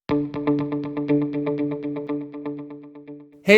Hey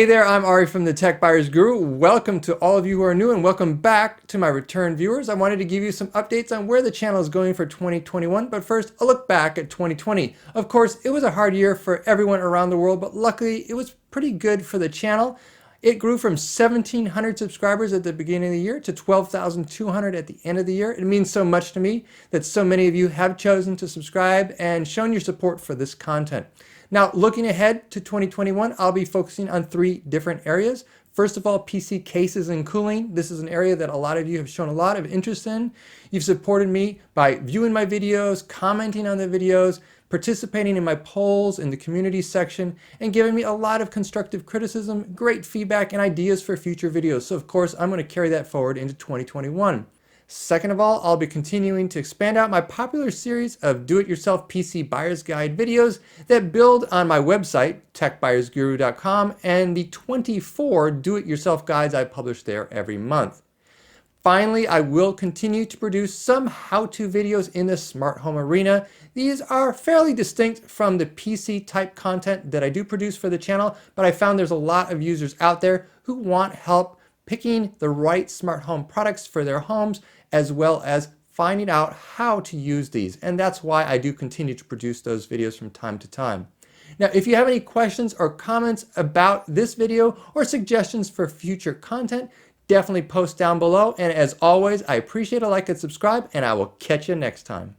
there, I'm Ari from the Tech Buyers Guru. Welcome to all of you who are new and welcome back to my return viewers. I wanted to give you some updates on where the channel is going for 2021, but first a look back at 2020. Of course, it was a hard year for everyone around the world, but luckily it was pretty good for the channel. It grew from 1,700 subscribers at the beginning of the year to 12,200 at the end of the year. It means so much to me that so many of you have chosen to subscribe and shown your support for this content. Now, looking ahead to 2021, I'll be focusing on 3 different areas. First of all, PC cases and cooling. This is an area that a lot of you have shown a lot of interest in. You've supported me by viewing my videos, commenting on the videos, participating in my polls in the community section, and giving me a lot of constructive criticism, great feedback, and ideas for future videos. So of course, I'm going to carry that forward into 2021. Second of all, I'll be continuing to expand out my popular series of do-it-yourself PC buyer's guide videos that build on my website, techbuyersguru.com, and the 24 do-it-yourself guides I publish there every month. Finally, I will continue to produce some how-to videos in the smart home arena. These are fairly distinct from the PC type content that I do produce for the channel, but I found there's a lot of users out there who want help picking the right smart home products for their homes, as well as finding out how to use these. And that's why I do continue to produce those videos from time to time. Now, if you have any questions or comments about this video or suggestions for future content, definitely post down below. And as always, I appreciate a like and subscribe, and I will catch you next time.